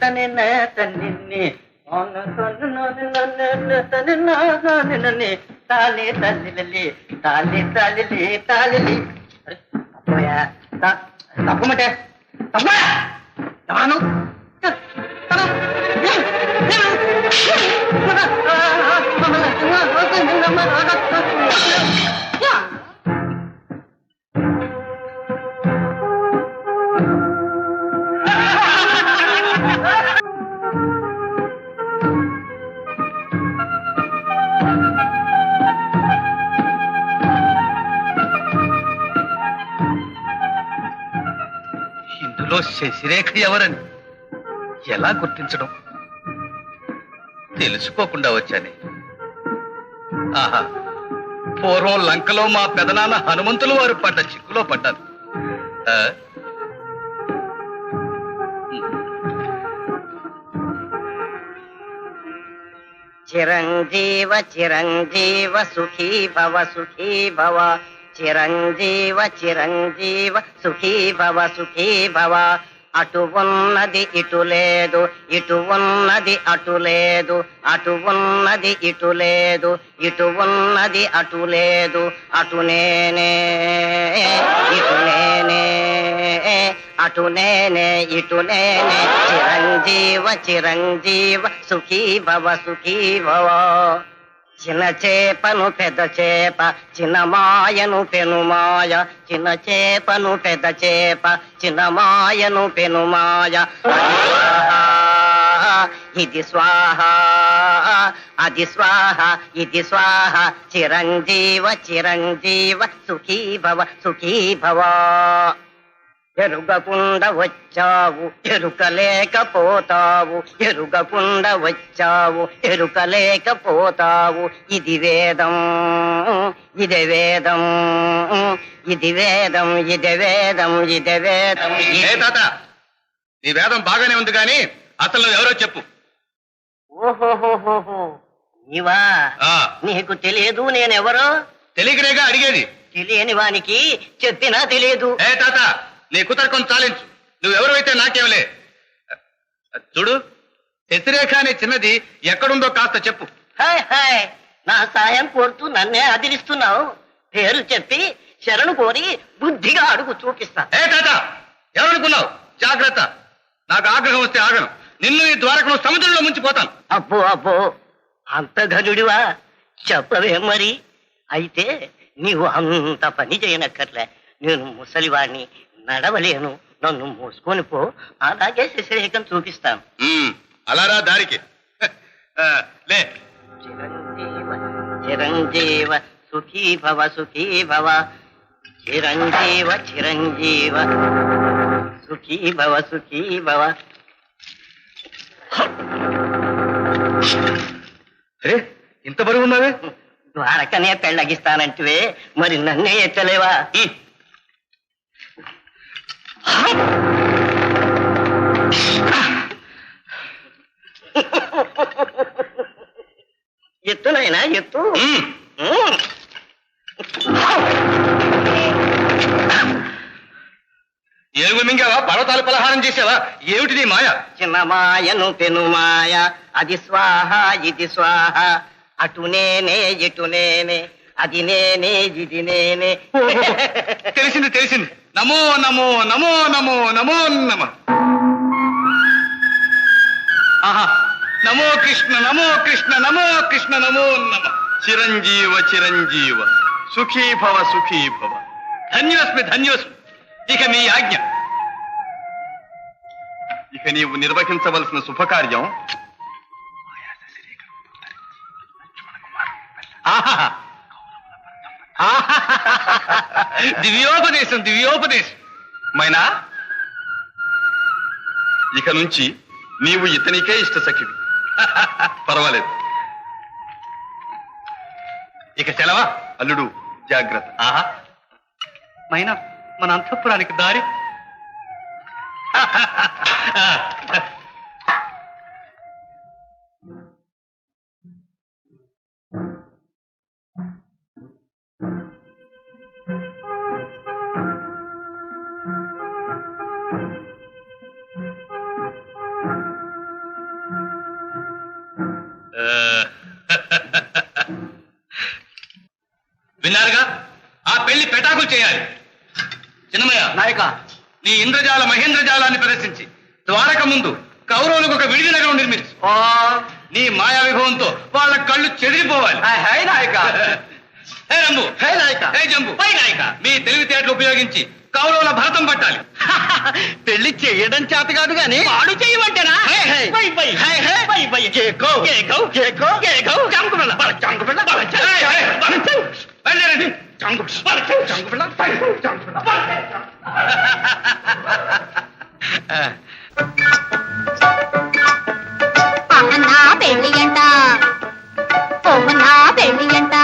తని తన్ని తాలి తల్లి తాలి తల్లి తాలి తప్పమంటే తప్పను ఇందులో శశిరేఖ ఎవరని ఎలా గుర్తించడం? తెలుసుకోకుండా వచ్చానే. ఆహా, పూర్వం లంకలో మా పెదనాన్న హనుమంతులు వారు పడ్డ చిక్కులో పడ్డాను. చిరంజీవ చిరంజీవ సుఖీ భవ సుఖీ భవ చిరంజీవ చిరంజీవ సుఖీ భవ సుఖీ భవ అటు ఉన్నది ఇటు లేదు ఇటు ఉన్నది అటు లేదు అటు ఉన్నది ఇటు లేదు ఇటు ఉన్నది అటు లేదు అటు నేనే ఇటు నేనే అటు నేనే ఇటు నేనే చిరంజీవ చిరంజీవ సుఖీ భవ సుఖీ భవ చిన్న చేపను పెద్ద చేప చిన్న మాయను పెనుమాయ చిన్న చేపను పెద్ద చేప చిన్న మాయను పెనుమాయ ఇది స్వాహ అది స్వాహ ఇది స్వాహ చిరంజీవ చిరంజీవ సుఖీ భవ సుఖీ భవ ఎరుగకుండా వచ్చావు ఎరుకలేకపోతావు ఎరుగకుండా వచ్చావు ఎరుకలేకపోతావు ఇది వేదం ఇది వేదం ఇది వేదం ఇది వేదం ఇది వేదం. నీ వేదం బాగానే ఉంది కానీ అసలు ఎవరో చెప్పు. ఓహోహోహోహో, నీవా? నీకు తెలియదు నేనెవరో? తెలియకనేగా అడిగేది. తెలియని వానికి చెప్పినా తెలియదు. ఏ తాత, నీ కుతర్కం చాలించు. నువ్వెవరైతే నాకేమలే. చూడు, శశిరేఖ అనే చిన్నది ఎక్కడుందో కాస్త చెప్పు. హాయ్ హాయ్, నా సాయం కోరుతూ నన్నే అదిలిస్తున్నావు. పేరు చెప్పి శరణు కోరి బుద్ధిగా అడుగు చూపిస్తా. ఏ తాత, ఎవరనుకున్నావు? జాగ్రత్త, నాకు ఆగ్రహం వస్తే ఆగను. నిన్ను ఈ ద్వారకను సముద్రంలో ముంచిపోతాను. అబ్బో అబ్బో, అంత ఘనుడివా? చెప్పవే మరి. అయితే నీవు అంత పని చేయనక్కర్లే. నేను ముసలివాడిని, నడవలేను. నన్ను మోసుకొని పో, అలాగే శశిరేఖను చూపిస్తాను. అలారా దారికి. లే. చిరంజీవ చిరంజీవ సుఖీ భవ సుఖీ భవ చిరంజీవ చిరంజీవ సుఖీ భవ సుఖీ భవ. అరే, ఇంత బరువు ఉన్నావే? ద్వారకనే పెళ్ళగిస్తానంటివే, మరి నన్నే ఎత్తలేవా? ఎత్తునైనా ఎత్తు. ఏనుగు మింగావా? పర్వతాలు పలహారం చేసావా? ఏమిటి నీ మాయ? చిన్న మాయను పెను మాయ, అది స్వాహ ఇది స్వాహ. అటు నేనే ఇటు నేనే, అది నేనే ఇది నేనే. తెలిసింది తెలిసింది. నమో నమో నమో నమో నమో నమ. ఆహా, నమో కృష్ణ నమో కృష్ణ నమో కృష్ణ నమో నమ. చిరంజీవ చిరంజీవ సుఖీ భవ సుఖీ భవ. ధన్యోస్మి ధన్యోస్మి. ఇక నీ ఆజ్ఞ. ఇక నీవు నిర్వహించవలసిన శుభకార్యం దివ్యోపదేశం దివ్యోపదేశం. మైనా, ఇక నుంచి నీవు ఇతనికే ఇష్ట సఖివి. పర్వాలేదు. ఇక సెలవా? అల్లుడు జాగ్రత్త. ఆహా, మైనా, మన అంతఃపురానికి దారి. విన్నారుగా, ఆ పెళ్లి పెటాకులు చేయాలి. చిన్నమయ్య నాయక, నీ ఇంద్రజాల మహేంద్రజాలాన్ని ప్రదర్శించి ద్వారక ముందు కౌరవులకు ఒక విడిది నగరం నిర్మించు. ఓ నీ మాయా విభవంతో వాళ్ళ కళ్ళు చెదిరిపోవాలి. హై నాయక, హే రంబు, హై నాయక, హే జంబు, హై నాయక. మీ తెలివితేటలు ఉపయోగించి కౌరవుల భరతం పట్టాలి. పెళ్లి చేయడం చేత కాదు గాని పాడు చేయమంటేనా? Hi, hi. Bye bye. Hi, hi. Bye bye. కేకో, కేకో. కేకో, కేకో. చంకుపిల్ల, చంకుపిల్ల, హే, హే, బయలుదేరండి. చంకుపిల్ల, చంకుపిల్ల. అహనా పెళ్ళి అంట, ఓహనా పెళ్ళి అంట,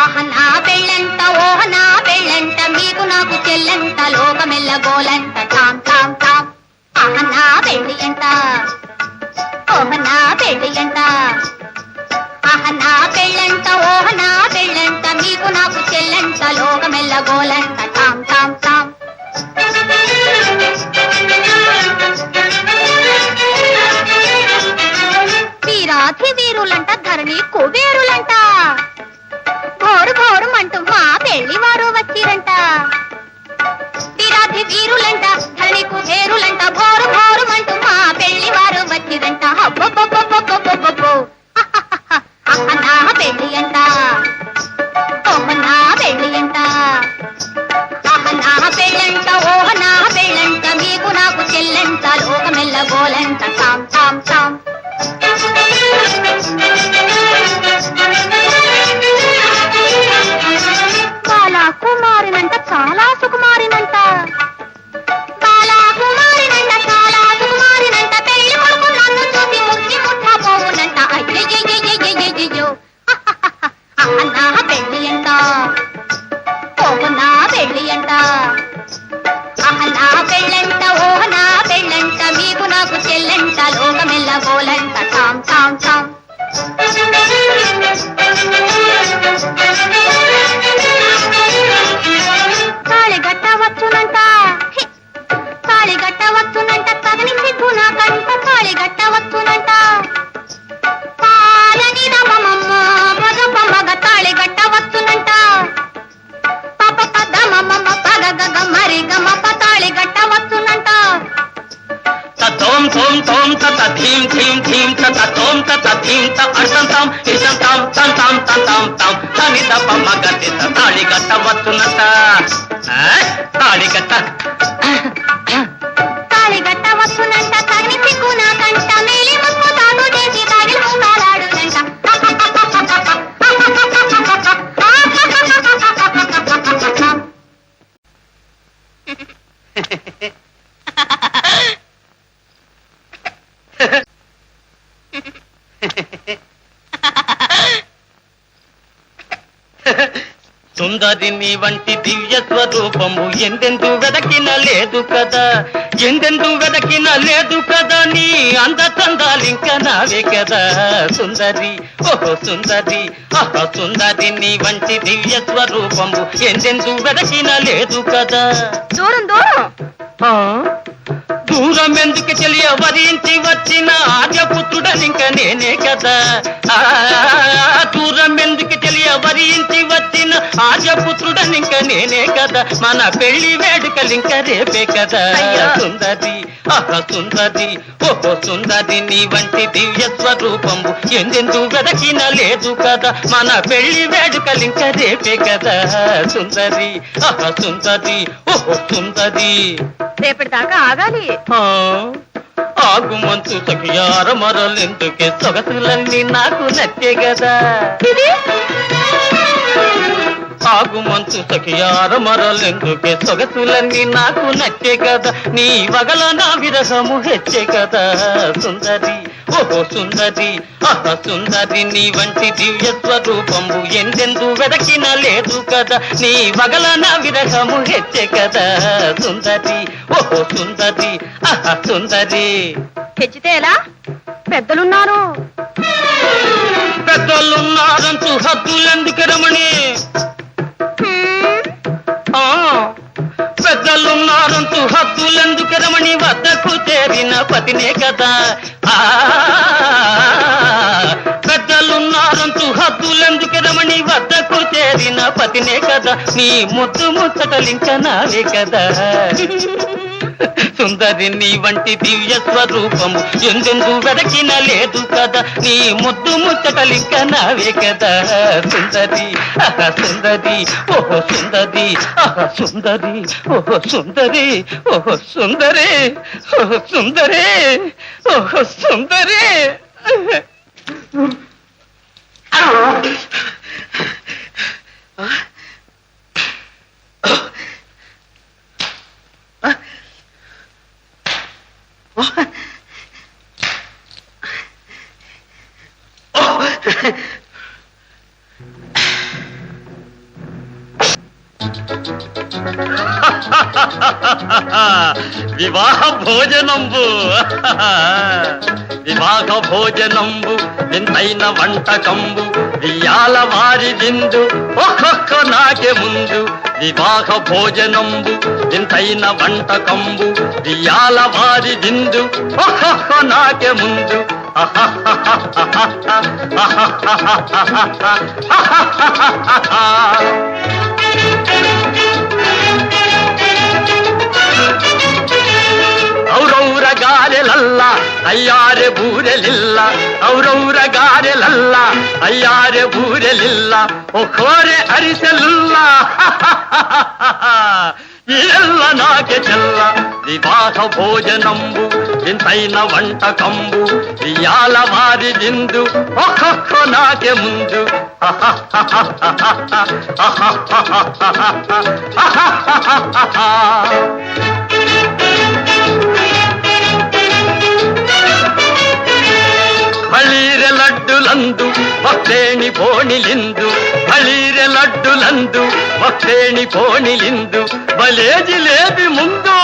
అహనా పెళ్ళంట, ఓహనా పెళ్ళంట, మీకు నాకు చెల్లంట, లోకమెల్ల గోలంట, తాం తాం తాం. అహనా పెళ్ళి అంట, ఓహనా పెళ్ళి అంట, అహనా పెళ్ళంట, ఓహనా పెళ్ళంట, మీకు నాకు చెల్లంట, లోకమెల్ల గోలంట, తాం తాం తాం. వీరాధి వీరులంట, ధరణి కుబేరులంట, ఘోరు ఘోరుమంటూ మా పెళ్లి వారు వచ్చిరంట. వీరాధి వీరులంట, ధరణి కుబేరులంట, ఘోరు ఘోరుమంటూ మా పెళ్లి వారు వచ్చిరంట. అబ్బబ్బబ్బబ్బబ్బబ్బబ్బో. అహనా పెళ్లి అంట, ఓహనా పెళ్లి అంట, అహనా పెళ్ళంట, ఓహనా పెళ్ళంట, మీకు నాకు చెల్లంట, లోకమెల్ల గోలంట, తాం తాం తాం. బాలా కుమారినంట, చాలా సుకుమారినంట, బాలా కుమారినంట, చాలా సుకుమారినంట, పెళ్లి కొడుకు నన్ను చూసి ముక్కి ముఠా పోవునంట. అయ్యయ్యయ్యయ్యయ్యయ్యో. అహనా పెళ్లి అంట, ఓహనా పెళ్లి అంట, అహనా పెళ్ళంట, ఓహనా పెళ్ళంట, మీకు నాకు చెల్లంట, లోకమెల్ల గోలంట, తాం తాం తాం. తాళిగట్ట వచ్చునంట, హి, తాళిగట్ట వచ్చునంట, తగని సిగ్గు నాకంట, తాళిగట్ట వచ్చునంట, పాలని రమమమ్మ పగపమ్మగ, తాళిగట్ట వచ్చునంట, పాప పదమమ్మ పగగగ మరి గమ, తాళిగట్ట వచ్చునంట. తోం తోం తోం తత ధీం ధీం ధీం తత తోం తత ధీం త అర్థం తాం ఇష్టం తాం తం తాం తం తాం తాం తని తప్ప మగతి తాళి కట్ట వస్తున్నట. తాళి కట్ట తాళిగట్ట వచ్చునంట, తగని సిగ్గు నాకంట, మేలి ముక్కు తాగు చేసి తాగిన మూలాడునంట. సుందరి నీ వంటి దివ్య స్వరూపము ఎందెందు వెదకిన లేదు కదా, ఎందెందు వెదకిన లేదు కదా, నీ అందచందాలింక నావే కదా సుందరి, ఓహో సుందరి, ఆహా సుందరి నీ వంటి దివ్య స్వరూపము ఎందెందు వెదకిన లేదు కదా. దూరం దూరం ఆ? దూరం ఎందుకు తెలియ వరించి వచ్చిన ఆర్యపుత్రుడనింక నేనే కదా. దూరం ఎందుకు తెలియ వరించి వచ్చిన ఆర్యపుత్రుడనింక నేనే కదా, మన పెళ్లి వేడుకలింక రేపే కదా. సుందరి, ఆహా సుందరి, ఓహో సుందరి నీ వంటి దివ్య స్వరూపము ఎందెందు వెదకిన లేదు కదా, మన పెళ్లి వేడుకలింక రేపే కదా సుందరి, ఆహా సుందరి, ఓహో సుందరి. రేపటి దాకా ఆగాలి. ఆగుమంచు సఖియార మరలెందుకే, సొగసులన్నీ నాకు నచ్చే కదా. ఆగుమంచు సఖియార మరలెందుకే, సొగసులన్నీ నాకు నచ్చే కదా, నీ వగల నా విరహము హెచ్చే కదా సుందరి, ఓహో సుందరి, ఆహా సుందరి నీ వంటి దివ్య స్వరూపము ఎందెందు వెదకిన లేదు కదా, నీ వగల నా విరహము హెచ్చే కదా సుందరి, ఓహో సుందరి, ఆహా సుందరి. తెచ్చితే ఎలా? పెద్దలున్నారు. పెద్దలున్నారంటూ హద్దులెందుకు రమణి, పెద్దలున్నారంటూ హద్దులెందుకు రమణి, వద్దకు చేరిన పతినే కదా. పెద్దలున్నారంటూ హద్దులెందుకు రమణి, వద్దకు చేరి పతినే కదా, నీ ముద్దు ముచ్చటలింక నావే కదా. సుందరి నీ వంటి దివ్య స్వరూపము ఎందెందు వెదకిన లేదు కదా, నీ ముద్దు ముచ్చటలింక నావే కదా. సుందరి ఆహా సుందరి ఓహో సుందరి ఆహా సుందరి ఓహో సుందరి ఓహో సుందరి ఓహో సుందరి ఓహో సుందరి. వివాహ భోజనంబు వివాహ భోజనంబు వింతైన వంటకంబు వియాల వారి విందు ఒక్కొక్క నాకే ముందు. వివాహ భోజనంబు వింతైన వంటకంబు వియాల వారి విందు ఒక్కొక్క నాకే ముందు. ಔರೌರ ಗಾರೆಲಲ್ಲ ಅಯ್ಯಾರೆ ಬೂರೆಲಿಲ್ಲ, ಔರೌರ ಗಾರೆಲಲ್ಲ ಅಯ್ಯಾರೆ ಬೂರೆಲಿಲ್ಲ, ಒಕ್ಕೋರೆ ಅರಿಸಲಿಲ್ಲ. ಎಲ್ಲ ನಾಕೆ ಚೆಲ್ಲ ವಿವಾಹ ಭೋಜನಂಬು వింతైన వంటకంబు వియాల వారి విందు ఒక్కొక్క నాకే ముందు. ಬಳೀರೆ ಲಡ್ಡುಲಂದು ಭಕ್ತೇಣಿ ಬೋಣಿಲಿಂದು, ಬಳೀರೆ ಲಡ್ಡುಲಂದು ಭಕ್ತೇಣಿ ಬೋಣಿಲಿಂದು, ಬಲೇ ಜಿಲೇಬಿ ಮುಂದು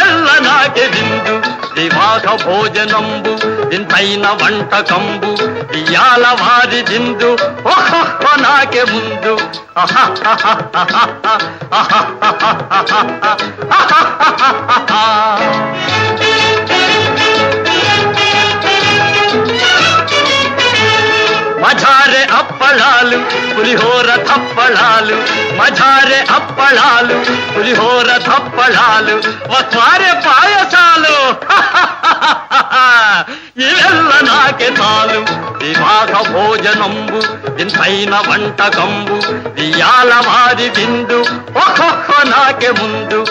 ಎಲ್ಲ ನಾಕೆ ಬಿಂದು. వివాహ భోజనంబు వింతైన వంటకంబు వియాల వారి విందు ఒక్కొక్క నాకే ముందు. మజారే అప్పళాలు పులిహోర తప్పళాలు, మజారే అప్పళాలు పులిహోర తప్పళాలు, వస్వారే పాయసాలు ఇవెల్ల నాకే చాలు. వివాహ భోజనంబు వింతైన వంటకంబు వియాల వారి విందు ఒక్కొక్క నాకే ముందు.